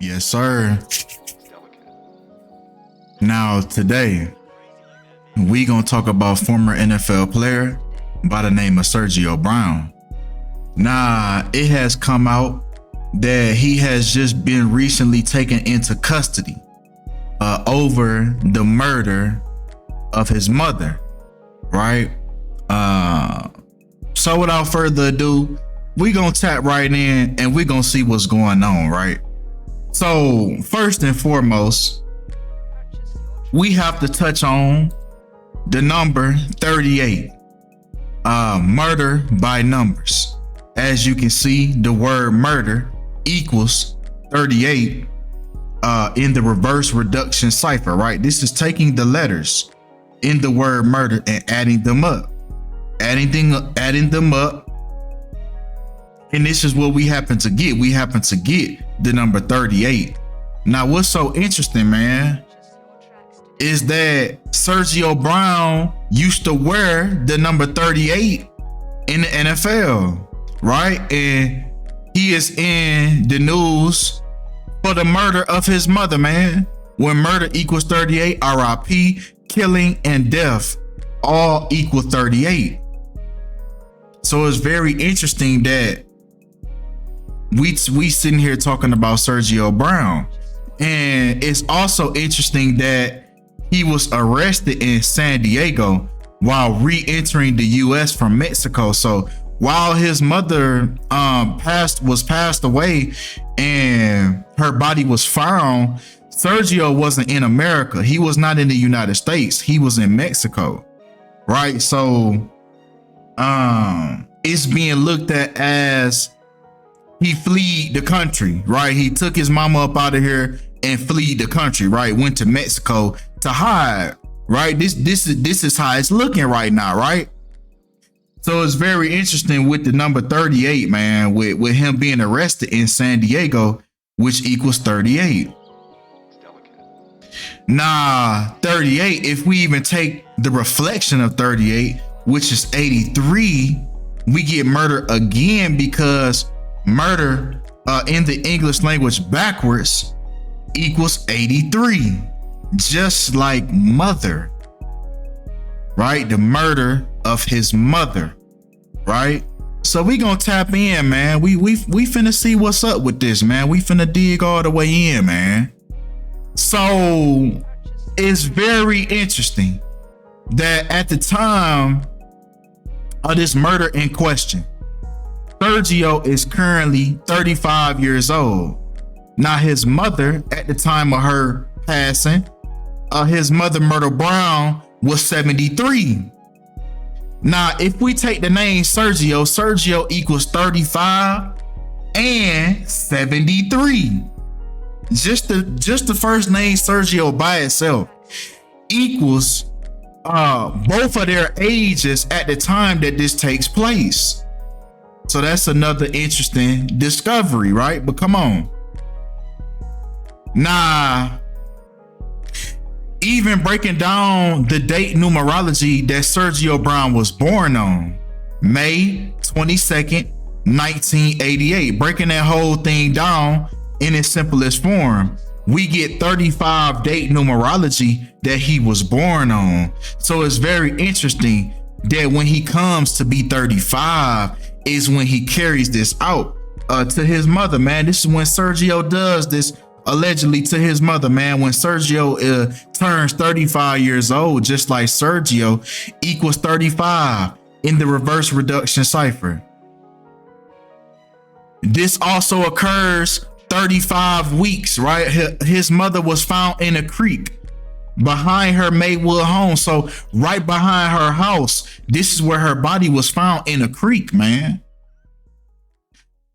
Yes, sir. Now, today, we gonna talk about former NFL player by the name of Sergio Brown. Now, it has come out that he has just been recently taken into custody over the murder of his mother, right? So without further ado, we gonna tap right in and we gonna see what's going on, right? So first and foremost, we have to touch on the number 38, murder by numbers. As you can see, the word murder equals 38 in the reverse reduction cipher, right? This is taking the letters in the word murder and adding them up, adding them up. And this is what we happen to get. We happen to get the number 38. Now, what's so interesting, man, is that Sergio Brown used to wear the number 38 in the NFL, right? And he is in the news for the murder of his mother, man. When murder equals 38, RIP, killing and death all equal 38. So it's very interesting that we sitting here talking about Sergio Brown. And it's also interesting that he was arrested in San Diego while re-entering the US from Mexico. So while his mother passed away and her body was found, Sergio wasn't in America. He was not in the United States. He was in Mexico, right? So it's being looked at as he fled the country, right? He took his mama up out of here and fled the country, right? Went to Mexico to hide, right? This is how it's looking right now, right? So it's very interesting with the number 38, man, with him being arrested in San Diego, which equals 38. Nah, 38, if we even take the reflection of 38, which is 83, we get murder again, because murder in the English language backwards equals 83, just like mother, right? The murder of his mother, right? So we gonna tap in, man. We finna see what's up with this, man. We finna dig all the way in, man. So it's very interesting that at the time of this murder in question, Sergio is currently 35 years old. Now, his mother, at the time of her passing, his mother, Myrtle Brown, was 73. Now, if we take the name Sergio equals 35 and 73. Just the first name Sergio by itself equals both of their ages at the time that this takes place. So that's another interesting discovery, right? But come on. Nah, even breaking down the date numerology that Sergio Brown was born on, May 22nd, 1988, breaking that whole thing down in its simplest form, we get 35 date numerology that he was born on. So it's very interesting that when he comes to be 35 is when he carries this out to his mother, man. This is when Sergio does this allegedly to his mother, man. When Sergio turns 35 years old, just like Sergio equals 35 in the reverse reduction cipher. This also occurs 35 weeks, right? His mother was found in a creek behind her Maywood home. So right behind her house, this is where her body was found, in a creek, man.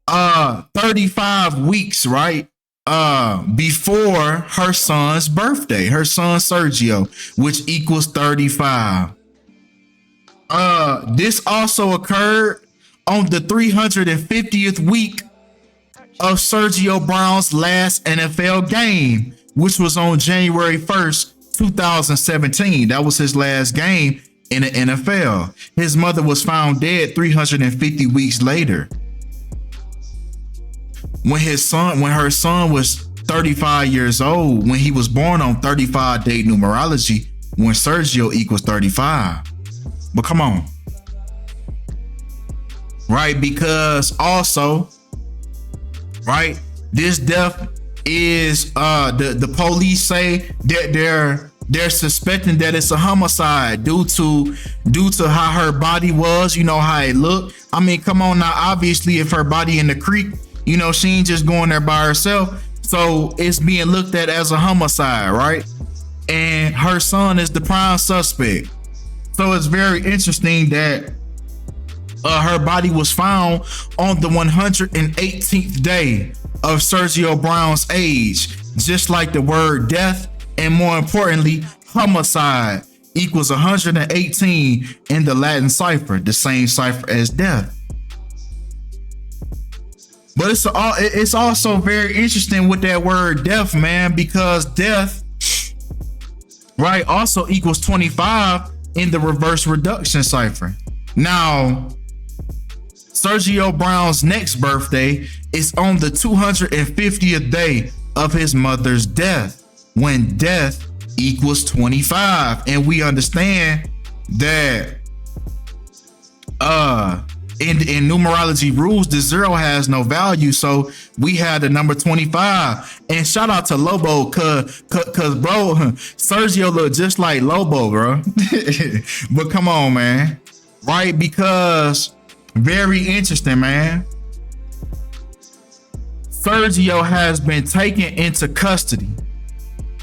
35 weeks, right? Before her son's birthday, her son Sergio, which equals 35. This also occurred on the 350th week of Sergio Brown's last NFL game, which was on January 1st, 2017. That was his last game in the NFL. His mother was found dead 350 weeks later. When her son was 35 years old when he was born on 35 day numerology when Sergio equals 35. But come on. Right? Because also, right, this death is the police say that they're suspecting that it's a homicide due to how her body was, you know, how it looked. I mean, come on now, obviously if her body in the creek, you know, she ain't just going there by herself. So it's being looked at as a homicide, right? And her son is the prime suspect. So it's very interesting that her body was found on the 118th day of Sergio Brown's age, just like the word death, and more importantly, homicide equals 118 in the Latin cipher, the same cipher as death. But it's also very interesting with that word death, man, because death, right, also equals 25 in the reverse reduction cipher. Now, Sergio Brown's next birthday is on the 250th day of his mother's death, when death equals 25. And we understand that in numerology rules, the zero has no value. So we had the number 25. And shout out to Lobo, cause bro, Sergio look just like Lobo, bro. But come on, man. Right? Because very interesting, man. Sergio has been taken into custody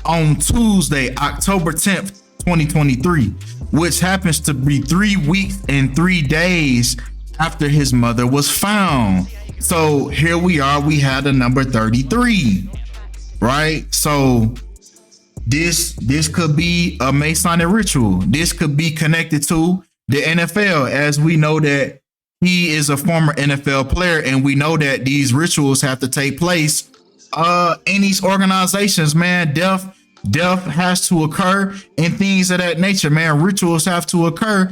on Tuesday, October 10th, 2023, which happens to be 3 weeks and 3 days after his mother was found. So here we are, we had the number 33, right? So this could be a Masonic ritual. This could be connected to the NFL, as we know that he is a former NFL player, and we know that these rituals have to take place in these organizations, man. Death has to occur and things of that nature, man. Rituals have to occur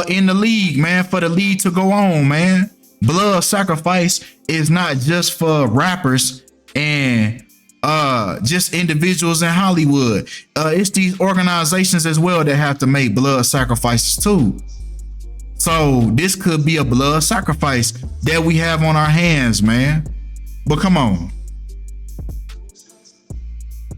in the league, man, for the league to go on, man. Blood sacrifice is not just for rappers and just individuals in Hollywood. It's these organizations as well that have to make blood sacrifices too. So this could be a blood sacrifice that we have on our hands, man. But come on.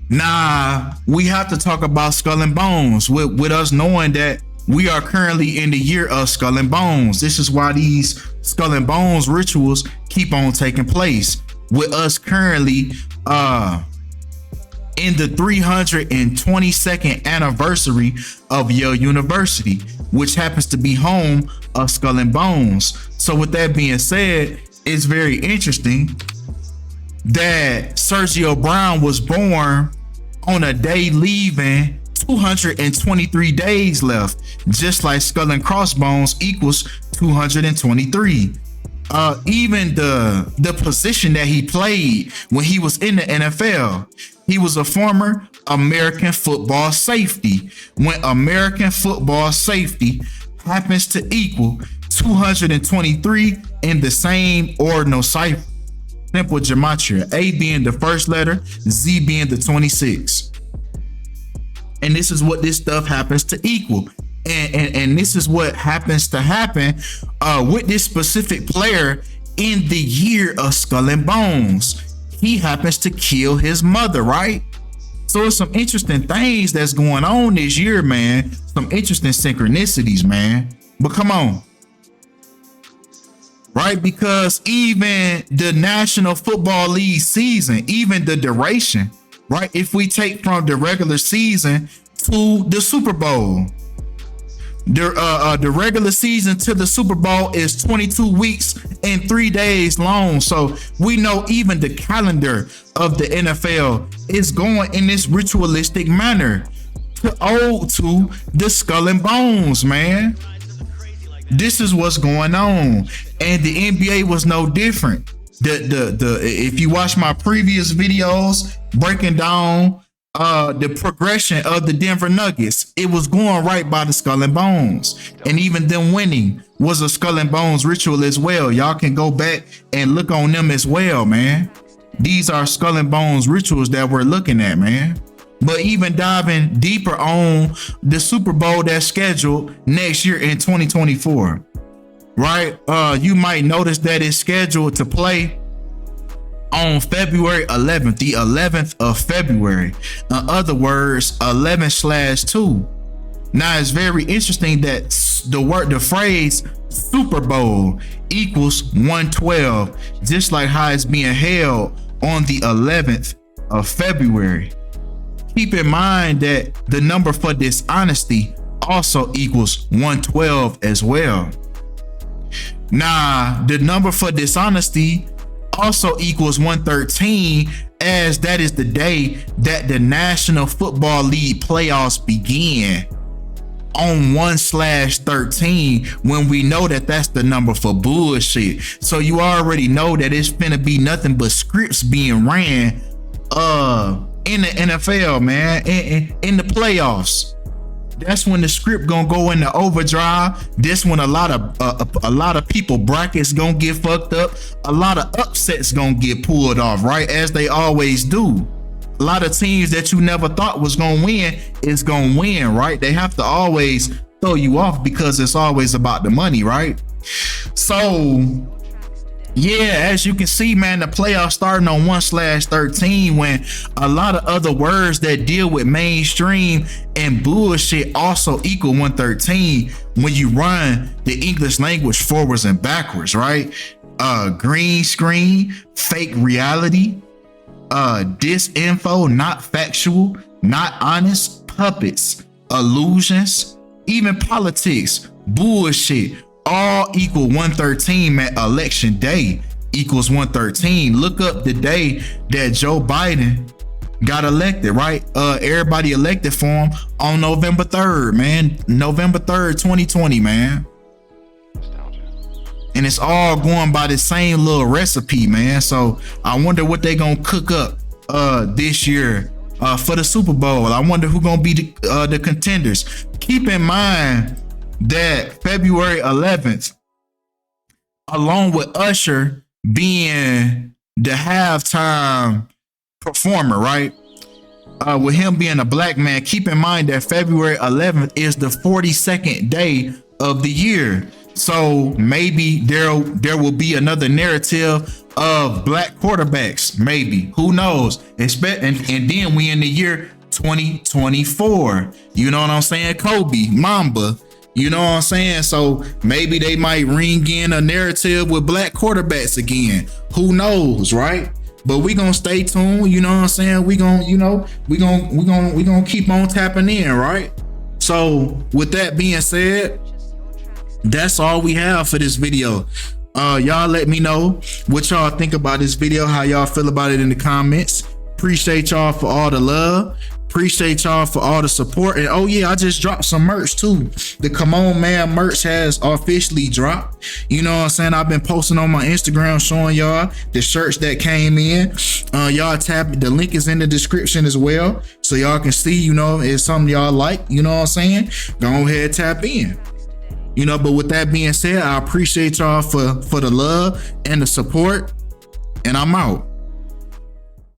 Nah, we have to talk about Skull and Bones with us knowing that we are currently in the year of Skull and Bones. This is why these Skull and Bones rituals keep on taking place with us currently in the 322nd anniversary of Yale University, which happens to be home of Skull and Bones. So with that being said, it's very interesting that Sergio Brown was born on a day leaving 223 days left, just like Skull and Crossbones equals 223. Even the position that he played when he was in the NFL, he was a former American football safety. When American football safety happens to equal 223 in the same ordinal cipher, simple Gematria, A being the first letter, Z being the 26. And this is what this stuff happens to equal. And this is what happens to happen with this specific player in the year of Skull and Bones. He happens to kill his mother, right? So it's some interesting things that's going on this year, man. Some interesting synchronicities, man. But come on. Right? Because even the National Football League season, even the duration, right? If we take from the regular season to the Super Bowl, the regular season to the Super Bowl is 22 weeks and 3 days long. So we know even the calendar of the NFL is going in this ritualistic manner to ode to the Skull and Bones, man. This is what's going on, and the NBA was no different. If you watch my previous videos breaking down the progression of the Denver Nuggets, it was going right by the Skull and Bones, and even them winning was a Skull and Bones ritual as well. Y'all can go back and look on them as well, man. These are skull and bones rituals that we're looking at, man. But even diving deeper on the Super Bowl that's scheduled next year in 2024, right? You might notice that it's scheduled to play on February 11th, the 11th of February. In other words, 11/2. Now it's very interesting that the phrase Super Bowl equals 112, just like how it's being held on the 11th of February. Keep in mind that the number for dishonesty also equals 112 as well. Now, the number for dishonesty also equals 113, as that is the day that the National Football League playoffs begin on 1/13, when we know that that's the number for bullshit. So you already know that it's finna be nothing but scripts being ran in the NFL, man, in the playoffs. That's when the script gonna go into overdrive. This when a lot of people brackets gonna get fucked up. A lot of upsets gonna get pulled off, right? As they always do. A lot of teams that you never thought was gonna win is gonna win, right? They have to always throw you off because it's always about the money, right? So yeah, as you can see, man, the playoffs starting on 1/13, when a lot of other words that deal with mainstream and bullshit also equal 113 when you run the English language forwards and backwards, right? Green screen, fake reality, disinfo, not factual, not honest, puppets, illusions, even politics, bullshit, all equal 113, man. Election day equals 113. Look up the day that Joe Biden got elected, right? Everybody elected for him on November 3rd, man. November 3rd, 2020, man. And it's all going by the same little recipe, man. So I wonder what they gonna cook up this year for the Super Bowl. I wonder who gonna be the contenders. Keep in mind that February 11th, along with Usher being the halftime performer, right? With him being a black man, keep in mind that February 11th is the 42nd day of the year. So maybe there will be another narrative of black quarterbacks, maybe. Who knows? And then we in the year 2024. You know what I'm saying? Kobe, Mamba. You know what I'm saying? So maybe they might ring in a narrative with black quarterbacks again. Who knows, right? But we gonna stay tuned. You know what I'm saying? We gonna keep on tapping in, right? So with that being said, that's all we have for this video. Y'all let me know what y'all think about this video, how y'all feel about it in the comments. Appreciate y'all for all the love. Appreciate y'all for all the support. And oh yeah, I just dropped some merch too. The Come On Man merch has officially dropped. You know what I'm saying? I've been posting on my Instagram showing y'all the shirts that came in. Y'all tap, the link is in the description as well, so y'all can see, you know, it's something y'all like, you know what I'm saying? Go ahead, tap in. You know, but with that being said, I appreciate y'all for the love and the support, and I'm out.